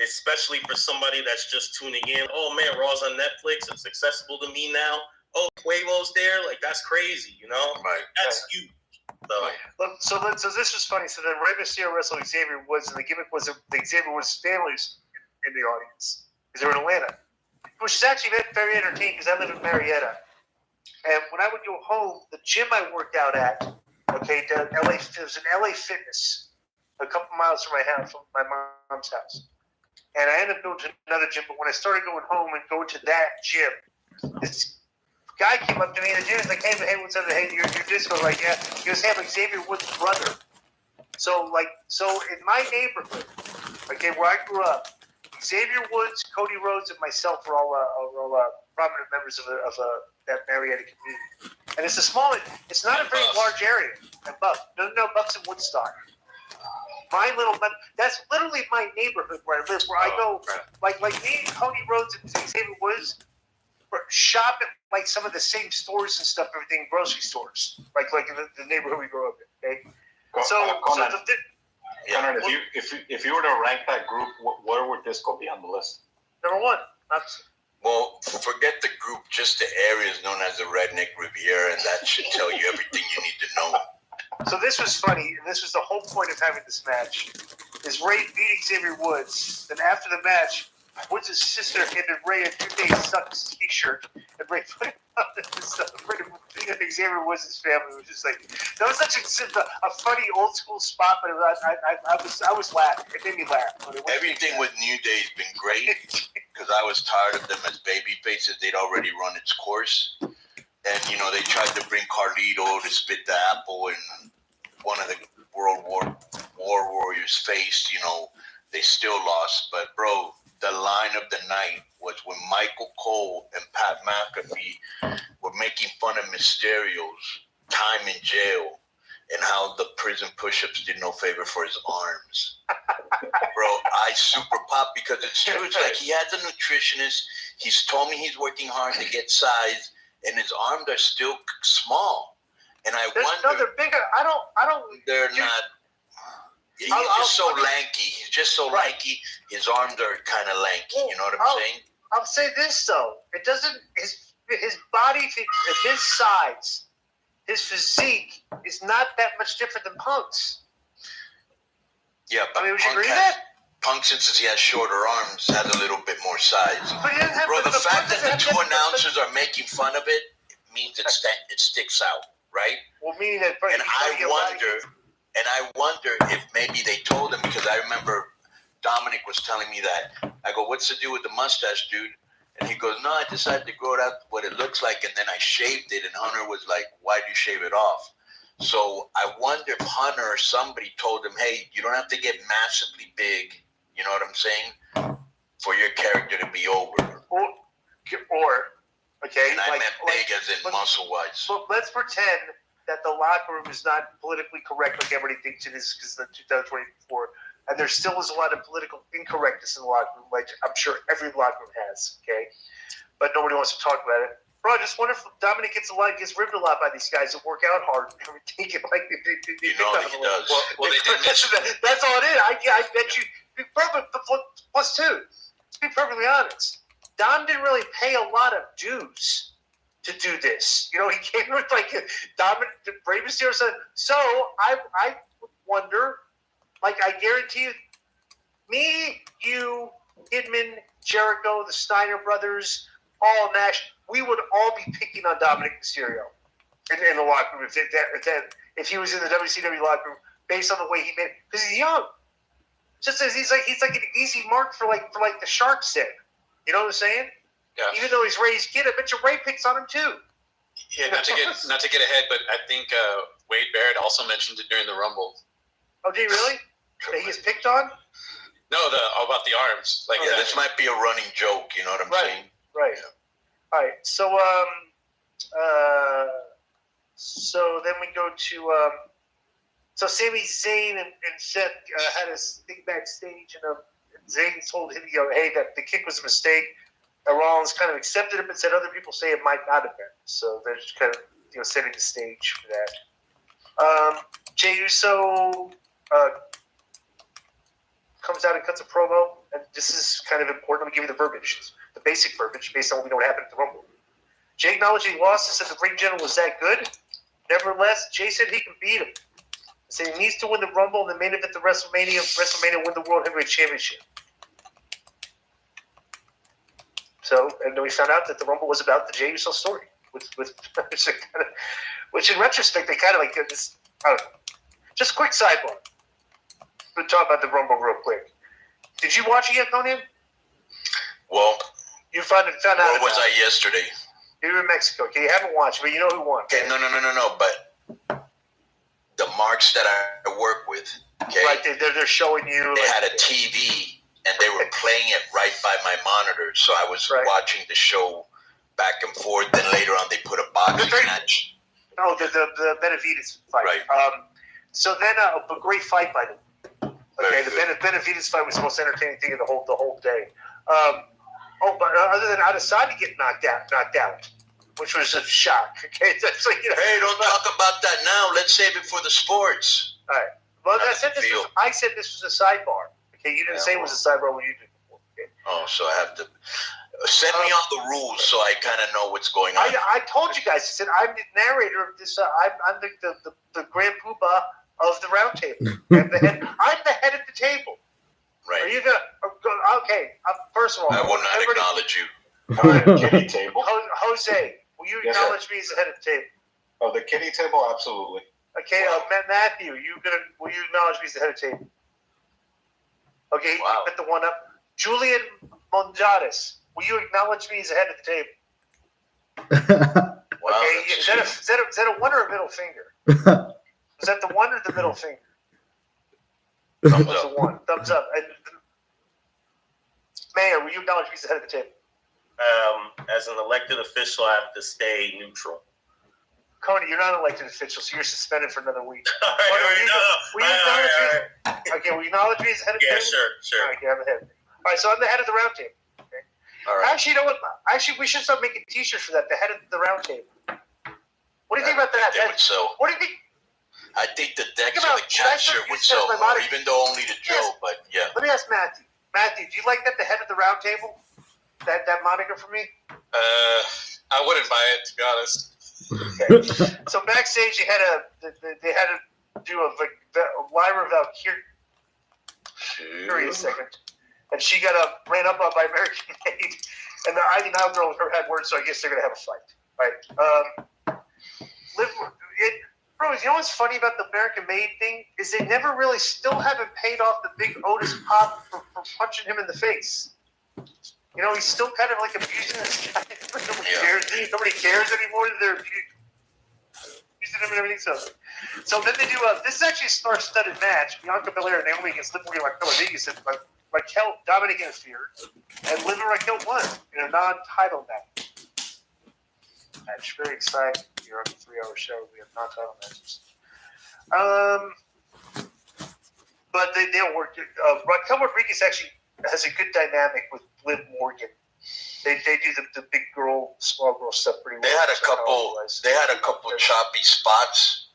especially for somebody that's just tuning in. Oh man, Raw's on Netflix. It's accessible to me now. Oh, Quavo's there. Like that's crazy, you know? Right. That's huge. So this was funny. So then Rey Mysterio wrestled Xavier Woods, and the gimmick was the Xavier Woods families in the audience because they were in Atlanta, which is actually very entertaining because I live in Marietta. And when I would go home, the gym I worked out at, okay, there was an LA Fitness a couple miles from my house, from my mom's house. And I ended up going to another gym, but when I started going home and going to that gym, this guy came up to me in the gym. He's like, hey, what's up? Hey, you're disco. Like, yeah. He was having Xavier Woods' brother. So in my neighborhood, okay, where I grew up, Xavier Woods, Cody Rhodes, and myself were all prominent members of that Marietta community. And it's not a very large area. And Bucks and Woodstock. That's literally my neighborhood where I live, where I go, like me and Cody Rhodes and Xavier Woods shop at like some of the same stores and stuff, everything, grocery stores, like in the neighborhood we grew up in. Okay, Conan, if you were to rank that group, where would Disco be on the list? Number one. Well, forget the group. Just the area is known as the Redneck Riviera, and that should tell you everything you need to know. So this was funny, and this was the whole point of having this match, is Ray beating Xavier Woods. Then after the match, Woods' sister handed Ray a New Day Sucks t-shirt, and Ray put it on Xavier Woods' family. It was just like, that was such a funny old school spot, but I was laughing. It made me laugh. Everything with New Day's been great, because I was tired of them as baby faces. They'd already run its course. And, they tried to bring Carlito to spit the apple, and one of the World War Warriors faced, they still lost. But, bro, the line of the night was when Michael Cole and Pat McAfee were making fun of Mysterio's time in jail and how the prison push-ups did no favor for his arms. Bro, I super popped because it's true. It's like he has a nutritionist. He's told me he's working hard to get size, and his arms are still small. And they're bigger. I don't. They're not. He's just so lanky. He's just so lanky. His arms are kind of lanky. You know what I'm saying? I'll say this though. It doesn't. His body, his size, his physique is not that much different than Punk's. Yeah, but would you agree with that? Punk, since he has shorter arms, has a little bit more size. But he doesn't have. Bro, the fact that the two announcers are making fun of it means it sticks out, right? Well, meaning that. And I wonder if maybe they told him, because I remember Dominic was telling me that. I go, what's to do with the mustache, dude? And he goes, no, I decided to grow it out what it looks like, and then I shaved it. And Hunter was like, why'd you shave it off? So I wonder if Hunter or somebody told him, hey, you don't have to get massively big, you know what I'm saying, for your character to be over. Or okay. And I meant big as in muscle-wise. But let's pretend that the locker room is not politically correct like everybody thinks it is because of 2024. And there still is a lot of political incorrectness in the locker room, like I'm sure every locker room has, okay? But nobody wants to talk about it. Bro, I just wonder if Dominic gets ribbed a lot by these guys that work out hard and everything. Like, he does. Well, they did mention that. That's all it is. I bet you. Plus two, to be perfectly honest, Dom didn't really pay a lot of dues to do this. He came with Dominic, Rey Mysterio said. So I would wonder, I guarantee you, me, you, Kidman, Jericho, the Steiner brothers, all Nash, we would all be picking on Dominic Mysterio in the locker room if he was in the WCW locker room based on the way he made it, because he's young. Just as he's like an easy mark for the Sharks did. You know what I'm saying? Yeah. Even though he's Ray's kid, I bet you Ray picks on him too. Yeah, not to get ahead, but I think Wade Barrett also mentioned it during the Rumble. Oh, did he really? That he gets picked on? No, about the arms. This might be a running joke. You know what I'm saying? Right. Yeah. All right. So then we go to so Sami Zayn and Seth had a thing backstage, and Zayn told him, hey, that the kick was a mistake. Rollins kind of accepted it, but said other people say it might not have been. So they're just kind of setting the stage for that. Jey Uso comes out and cuts a promo, and this is kind of important. Let me give you the verbiage, the basic verbiage, based on what we know what happened at the Rumble. Jay acknowledged he lost and said the ring general was that good. Nevertheless, Jay said he can beat him. He said he needs to win the Rumble and the main event of WrestleMania win the World Heavyweight Championship. So, and then we found out that the Rumble was about the Jey Uso story, which in retrospect, they kind of like this. I don't know. Just a quick sidebar. We'll talk about the Rumble real quick. Did you watch it yet, Conan? Well, You found out. where was I yesterday? You were in Mexico. Okay, you haven't watched, but you know who won. Okay, no. But the marks that I work with, okay, Right, they're showing you. they like, had a TV and they were playing it right by my monitor, so I was Right. watching the show back and forth. Then later on, they put a boxing Very- match. Oh, the Benavides fight. Right. So then, a great fight by them. Okay, Very the good. Benavides fight was the most entertaining thing of the whole day. But other than Adesanya get knocked out, which was a shock. Okay, that's like, you know, Hey, don't talk about that now. Let's save it for the sports. All right. Well, How I does said it this. feel? I said this was a sidebar. Okay, you didn't Yeah, say it was a sidebar when you did before. Okay. Oh, so I have to send me on the rules so I kind of know what's going on. I told you guys. I said I'm the narrator of this. I'm the grand poobah of the round table. I'm the head of the table. Are Right. you gonna? Okay. First of all, I will not everybody- acknowledge you. Kitty table. Jose, will you Yes, sir. acknowledge me as the head of the table? Oh, the kitty table, absolutely. Okay, Matthew, will you acknowledge me as the head of the table? Okay, Wow. you put the one up. Julian Monjadas, will you acknowledge me as the head of the table? Wow, Okay, that's is that a one or a middle finger? Is that the one or the middle finger? thumbs That's the up. one. Thumbs up. And Mayor, will you acknowledge me as the head of the table? As an elected official, I have to stay neutral. Coney, you're not an elected official, so you're suspended for another week. All right, Will you acknowledge me? Okay, will you acknowledge me as the head of the Yeah, table? sure. All right, yeah, I'm the head. All right, so I'm the head of the round table. All right. Actually, you know what? Actually, we should start making T-shirts for that. The head of the round table. What do you think about that? They would sell. What do you think? I think the Dex Think or about- the cat shirt would sell my more, body- even though only the Joe. But yeah, Let me ask Matthew. Matthew, do you like that? The head of the round table. That moniker for me. I wouldn't buy it, to be honest. Okay. So backstage, they had to do a Lyra Valkyrie. Curious second, and she ran up by American Made, and the ID Now girl and her had words, so I guess they're gonna have a fight, right? Bro, you know what's funny about the American Made thing is they never really still haven't paid off the big Otis pop for punching him in the face. You know, he's still kind of like abusing this guy. Nobody cares anymore that they're abusing him and everything. So then they do this is actually a star-studded match. Bianca Belair and Naomi against Liv Morgan, Raquel Rodriguez, and Raquel Dominic interfered, and Liv and Raquel won in a non-title match. Very exciting. You're on a 3-hour show. We have non-title matches. But they don't work. Raquel Rodriguez actually has a good dynamic with Liv Morgan. They do the big girl, small girl stuff pretty well. they had a So couple. otherwise- They had a couple choppy spots,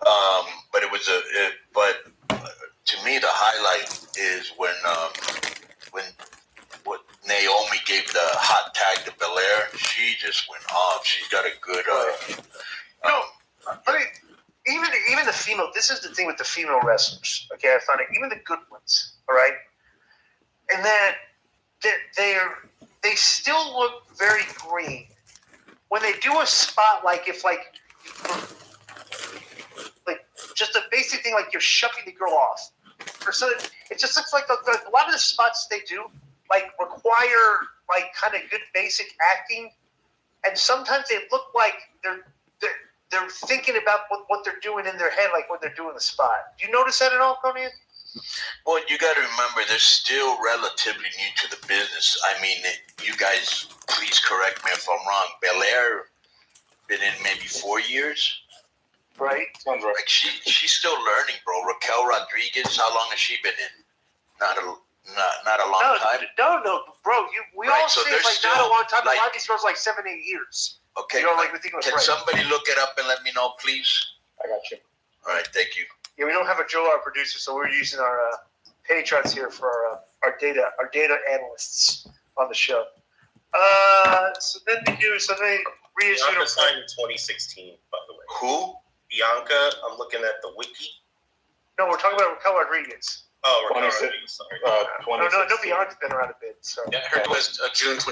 but it was But to me, the highlight is when Naomi gave the hot tag to Belair. She just went off. She's got a good. I mean, even the female. This is the thing with the female wrestlers. Okay, I found it. Even the good ones. All right, and then they still look very green when they do a spot like just a basic thing like you're shoving the girl off or something. It just looks like a lot of the spots they do like require like kind of good basic acting, and sometimes they look like they're thinking about what they're doing in their head, like when they're doing the spot. Do you notice that at all, Conan? Well, you got to remember, they're still relatively new to the business. I mean, you guys, please correct me if I'm wrong. Belair been in maybe 4 years. Right? Sounds right. Like she's still learning, bro. Raquel Rodriguez, how long has she been in? Not a long time. No, bro. We Right, all so say they're it's like not a still, long time. like- a lot of these girls like 7-8 years. Okay, You know, like we think it was can right. somebody look it up and let me know, please? I got you. All right, thank you. Yeah, we don't have a Joe, our producer, so we're using our patrons here for our data analysts on the show. So then they reissued Bianca a signed in 2016, by the way. Who? Bianca, I'm looking at the wiki. No, we're talking about Raquel Rodriguez. Oh, Ricardo, 26. sorry. No, 2016. Bianca's been around a bit. So Yeah, I heard it was June 20.